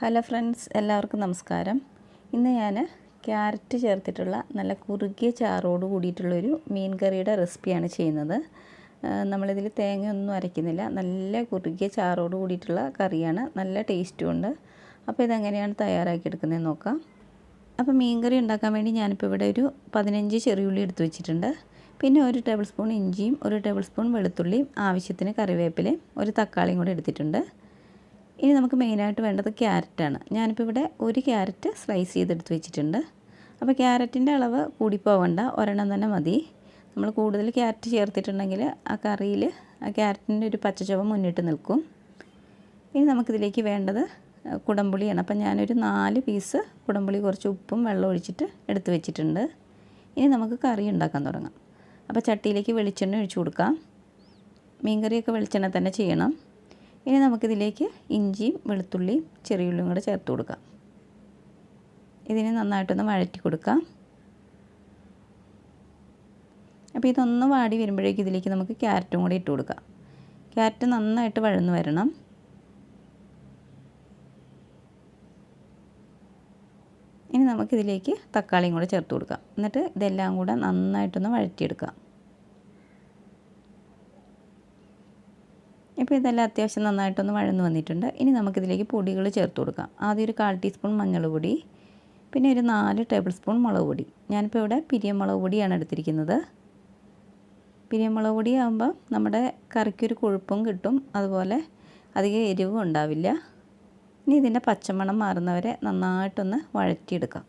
Hello friends, എല്ലാവർക്കും നമസ്കാരം. ഇന്ന് ഞാൻ ക്യാരറ്റ് ചേർത്തിട്ടുള്ള നല്ല കുറുകിയ ചാറോട് കൂടിയിട്ടുള്ളൊരു മീൻ കറിയുടെ റെസിപ്പിയാണ് ചെയ്യുന്നത്. നമ്മളിതിൽ തേങ്ങയൊന്നും അരയ്ക്കുന്നില്ല, നല്ല കുറുകിയ ചാറോട് കൂടിയിട്ടുള്ള കറിയാണ്. നല്ല ടേസ്റ്റും ഉണ്ട്. അപ്പോൾ ഇതെങ്ങനെയാണ് തയ്യാറാക്കിയെടുക്കുന്നതെന്ന് നോക്കാം. അപ്പോൾ മീൻ കറി ഉണ്ടാക്കാൻ വേണ്ടി ഞാനിപ്പോൾ ഇവിടെ ഒരു 15 ചെറിയുള്ളി എടുത്ത് വെച്ചിട്ടുണ്ട്. പിന്നെ 1 ടേബിൾ സ്പൂൺ ഇഞ്ചിയും 1 ടേബിൾ സ്പൂൺ വെളുത്തുള്ളിയും, ആവശ്യത്തിന് കറിവേപ്പിലയും, ഒരു തക്കാളിയും കൂടെ എടുത്തിട്ടുണ്ട്. ഇനി നമുക്ക് മെയിനായിട്ട് വേണ്ടത് ക്യാരറ്റാണ്. ഞാനിപ്പോൾ ഇവിടെ 1 ക്യാരറ്റ് സ്ലൈസ് ചെയ്തെടുത്ത് വെച്ചിട്ടുണ്ട്. അപ്പോൾ ക്യാരറ്റിൻ്റെ അളവ് കൂടിപ്പോവണ്ട, ഒരെണ്ണം തന്നെ മതി. നമ്മൾ കൂടുതൽ ക്യാരറ്റ് ചേർത്തിട്ടുണ്ടെങ്കിൽ ആ കറിയിൽ ആ ക്യാരറ്റിൻ്റെ ഒരു പച്ചച്ചുവ മുന്നിട്ട് നിൽക്കും. ഇനി നമുക്കിതിലേക്ക് വേണ്ടത് കുടംപുളിയാണ്. അപ്പം ഞാനൊരു 4 പീസ് കുടംപുളി കുറച്ച് ഉപ്പും വെള്ളം ഒഴിച്ചിട്ട് എടുത്ത് വെച്ചിട്ടുണ്ട്. ഇനി നമുക്ക് കറി ഉണ്ടാക്കാൻ തുടങ്ങാം. അപ്പോൾ ചട്ടിയിലേക്ക് വെളിച്ചെണ്ണ ഒഴിച്ചു കൊടുക്കാം. മീൻകറിയൊക്കെ വെളിച്ചെണ്ണ തന്നെ ചെയ്യണം. ഇനി നമുക്കിതിലേക്ക് ഇഞ്ചിയും വെളുത്തുള്ളിയും ചെറിയുള്ളിയും കൂടെ ചേർത്ത് കൊടുക്കാം. ഇതിനെ നന്നായിട്ടൊന്ന് വഴറ്റി കൊടുക്കാം. അപ്പോൾ ഇതൊന്ന് വാടി വരുമ്പോഴേക്കും ഇതിലേക്ക് നമുക്ക് ക്യാരറ്റും കൂടി ഇട്ട് കൊടുക്കാം. ക്യാരറ്റ് നന്നായിട്ട് വഴന്ന് വരണം. ഇനി നമുക്കിതിലേക്ക് തക്കാളിയും കൂടെ ചേർത്ത് കൊടുക്കാം. എന്നിട്ട് ഇതെല്ലാം കൂടെ നന്നായിട്ടൊന്ന് വഴറ്റിയെടുക്കാം. ഇപ്പോൾ ഇതെല്ലാം അത്യാവശ്യം നന്നായിട്ടൊന്ന് വഴന്ന് വന്നിട്ടുണ്ട്. ഇനി നമുക്കിതിലേക്ക് പൊടികൾ ചേർത്ത് കൊടുക്കാം. ആദ്യം ഒരു 1/4 ടീസ്പൂൺ മഞ്ഞൾപ്പൊടി, പിന്നെ ഒരു 4 ടേബിൾ സ്പൂൺ മുളക് പൊടി. ഞാനിപ്പോൾ ഇവിടെ പിരിയമുളക് പൊടിയാണ് എടുത്തിരിക്കുന്നത്. പിരിയമുളക് പൊടി ആകുമ്പോൾ നമ്മുടെ കറിക്കൊരു കൊഴുപ്പും കിട്ടും, അതുപോലെ അധികം എരിവും ഉണ്ടാവില്ല. ഇനി ഇതിൻ്റെ പച്ചമണം മാറുന്നവരെ നന്നായിട്ടൊന്ന് വഴറ്റിയെടുക്കാം.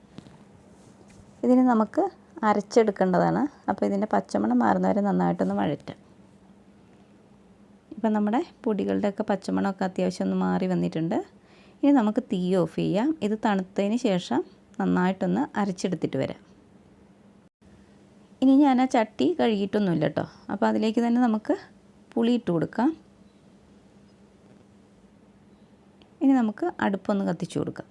ഇതിന് നമുക്ക് അരച്ചെടുക്കേണ്ടതാണ്. അപ്പോൾ ഇതിൻ്റെ പച്ചമണം മാറുന്നവരെ നന്നായിട്ടൊന്ന് വഴറ്റാം. ഇപ്പം നമ്മുടെ പൊടികളുടെയൊക്കെ പച്ചമണമൊക്കെ അത്യാവശ്യം ഒന്ന് മാറി വന്നിട്ടുണ്ട്. ഇനി നമുക്ക് തീ ഓഫ് ചെയ്യാം. ഇത് തണുത്തതിന് ശേഷം നന്നായിട്ടൊന്ന് അരച്ചെടുത്തിട്ട് വരാം. ഇനി ഞാൻ ആ ചട്ടി കഴുകിയിട്ടൊന്നുമില്ല കേട്ടോ. അപ്പോൾ അതിലേക്ക് തന്നെ നമുക്ക് പുളി ഇട്ട് കൊടുക്കാം. ഇനി നമുക്ക് അടുപ്പൊന്ന് കത്തിച്ചു കൊടുക്കാം.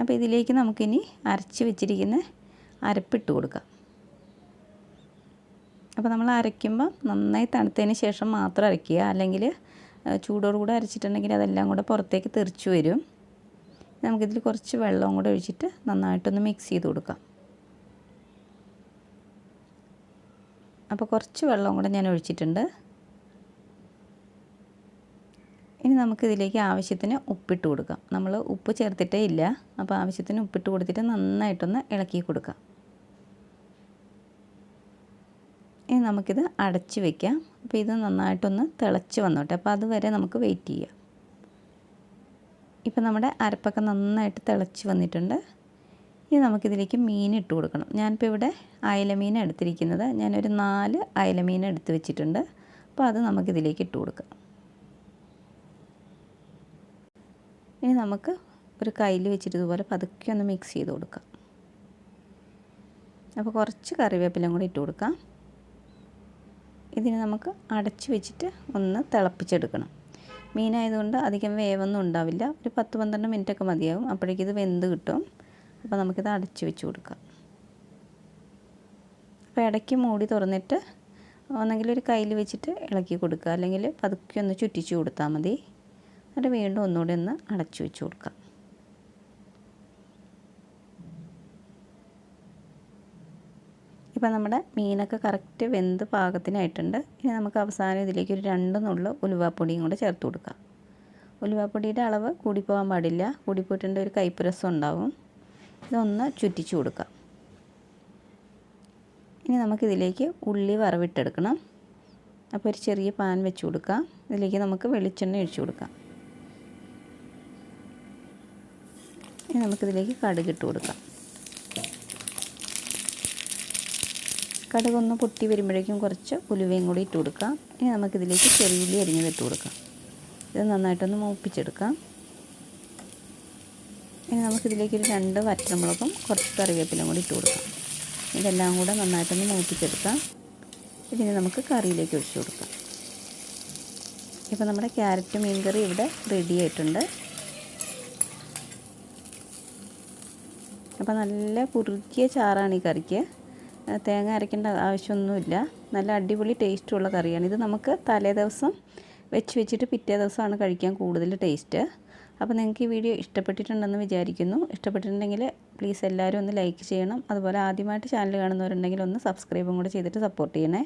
അപ്പോൾ ഇതിലേക്ക് നമുക്കിനി അരച്ച് വെച്ചിരിക്കുന്ന അരപ്പിട്ട് കൊടുക്കാം. അപ്പോൾ നമ്മൾ അരയ്ക്കുമ്പോൾ നന്നായി തണുത്തതിന് ശേഷം മാത്രം അരയ്ക്കുക, അല്ലെങ്കിൽ ചൂടോടുകൂടെ അരച്ചിട്ടുണ്ടെങ്കിൽ അതെല്ലാം കൂടെ പുറത്തേക്ക് തെറിച്ച് വരും. നമുക്കിതിൽ കുറച്ച് വെള്ളവും കൂടെ ഒഴിച്ചിട്ട് നന്നായിട്ടൊന്ന് മിക്സ് ചെയ്ത് കൊടുക്കാം. അപ്പോൾ കുറച്ച് വെള്ളവും കൂടെ ഞാൻ ഒഴിച്ചിട്ടുണ്ട്. ഇനി നമുക്കിതിലേക്ക് ആവശ്യത്തിന് ഉപ്പിട്ട് കൊടുക്കാം. നമ്മൾ ഉപ്പ് ചേർത്തിട്ടേ ഇല്ല. അപ്പോൾ ആവശ്യത്തിന് ഉപ്പിട്ട് കൊടുത്തിട്ട് നന്നായിട്ടൊന്ന് ഇളക്കി കൊടുക്കാം. ഇനി നമുക്കിത് അടച്ച് വയ്ക്കാം. അപ്പോൾ ഇത് നന്നായിട്ടൊന്ന് തിളച്ച് വന്നോട്ടെ. അപ്പോൾ അതുവരെ നമുക്ക് വെയിറ്റ് ചെയ്യാം. ഇപ്പോൾ നമ്മുടെ അരപ്പൊക്കെ നന്നായിട്ട് തിളച്ച് വന്നിട്ടുണ്ട്. ഇനി നമുക്കിതിലേക്ക് മീൻ ഇട്ട് കൊടുക്കണം. ഞാനിപ്പോൾ ഇവിടെ അയലമീൻ എടുത്തിരിക്കുന്നത്. ഞാനൊരു 4 അയലമീൻ എടുത്ത് വെച്ചിട്ടുണ്ട്. അപ്പോൾ അത് നമുക്കിതിലേക്ക് ഇട്ട് കൊടുക്കാം. ഇനി നമുക്ക് ഒരു കയ്യിൽ വെച്ചിട്ട് ഇതുപോലെ പതുക്കെ ഒന്ന് മിക്സ് ചെയ്ത് കൊടുക്കാം. അപ്പോൾ കുറച്ച് കറിവേപ്പിലയും കൂടി ഇട്ട് കൊടുക്കാം. ഇതിന് നമുക്ക് അടച്ച് വെച്ചിട്ട് ഒന്ന് തിളപ്പിച്ചെടുക്കണം. മീനായതുകൊണ്ട് അധികം വേവൊന്നും ഉണ്ടാവില്ല. ഒരു 10-12 മിനിറ്റൊക്കെ മതിയാവും. അപ്പോഴേക്കും ഇത് വെന്ത് കിട്ടും. അപ്പോൾ നമുക്കിത് അടച്ച് വെച്ച് കൊടുക്കാം. അപ്പോൾ ഇടയ്ക്ക് മൂടി തുറന്നിട്ട് ഒന്നെങ്കിൽ ഒരു കയ്യിൽ വെച്ചിട്ട് ഇളക്കി കൊടുക്കുക, അല്ലെങ്കിൽ പതുക്കെ ഒന്ന് ചുറ്റിച്ച് കൊടുത്താൽ മതി. എന്നിട്ട് വീണ്ടും ഒന്നുകൂടി ഒന്ന് അടച്ച് വെച്ച് കൊടുക്കാം. ഇപ്പോൾ നമ്മുടെ മീനൊക്കെ കറക്റ്റ് വെന്ത് പാകത്തിനായിട്ടുണ്ട്. ഇനി നമുക്ക് അവസാനം ഇതിലേക്ക് ഒരു 2 നുള്ള് ഉലുവാപ്പൊടിയും കൂടെ ചേർത്ത് കൊടുക്കാം. ഉലുവാപ്പൊടിയുടെ അളവ് കൂടിപ്പോകാൻ പാടില്ല. കൂടിപ്പോയിട്ടുണ്ടെങ്കിൽ ഒരു കയ്പ്പ് ഉണ്ടാവും. ഇതൊന്ന് ചുറ്റിച്ച് കൊടുക്കാം. ഇനി നമുക്കിതിലേക്ക് ഉള്ളി വറവിട്ടെടുക്കണം. അപ്പോൾ ഒരു ചെറിയ പാൻ വെച്ച് കൊടുക്കാം. ഇതിലേക്ക് നമുക്ക് വെളിച്ചെണ്ണ ഒഴിച്ച് കൊടുക്കാം. ഇനി നമുക്കിതിലേക്ക് കടുകിട്ട് കൊടുക്കാം. കടുകൊന്ന് പൊട്ടി വരുമ്പോഴേക്കും കുറച്ച് ഉലുവയും കൂടി ഇട്ട് കൊടുക്കാം. ഇനി നമുക്കിതിലേക്ക് ചെറിയുള്ളി അരിഞ്ഞത് ഇട്ട് കൊടുക്കാം. ഇത് നന്നായിട്ടൊന്ന് മൂപ്പിച്ചെടുക്കാം. ഇനി നമുക്കിതിലേക്ക് ഒരു 2 വറ്റൽമുളകും കുറച്ച് കറിവേപ്പിലും കൂടി ഇട്ട് കൊടുക്കാം. ഇതെല്ലാം കൂടെ നന്നായിട്ടൊന്ന് മൂപ്പിച്ചെടുക്കാം. ഇതിന് നമുക്ക് കറിയിലേക്ക് ഒഴിച്ചു കൊടുക്കാം. ഇപ്പോൾ നമ്മുടെ ക്യാരറ്റ് മീൻ കറി ഇവിടെ റെഡി ആയിട്ടുണ്ട്. അപ്പോൾ നല്ല കുറുകിയ ചാറാണ് ഈ കറിക്ക്. തേങ്ങ അരയ്ക്കേണ്ട ആവശ്യമൊന്നുമില്ല. നല്ല അടിപൊളി ടേസ്റ്റുള്ള കറിയാണ്. ഇത് നമുക്ക് തലേദിവസം വെച്ചിട്ട് പിറ്റേ ദിവസമാണ് കഴിക്കാൻ കൂടുതൽ ടേസ്റ്റ്. അപ്പോൾ നിങ്ങൾക്ക് ഈ വീഡിയോ ഇഷ്ടപ്പെട്ടിട്ടുണ്ടെന്ന് വിചാരിക്കുന്നു. ഇഷ്ടപ്പെട്ടിട്ടുണ്ടെങ്കിൽ പ്ലീസ് എല്ലാവരും ഒന്ന് ലൈക്ക് ചെയ്യണം. അതുപോലെ ആദ്യമായിട്ട് ചാനൽ കാണുന്നവരുണ്ടെങ്കിൽ ഒന്ന് സബ്സ്ക്രൈബും കൂടെ ചെയ്തിട്ട് സപ്പോർട്ട് ചെയ്യണേ.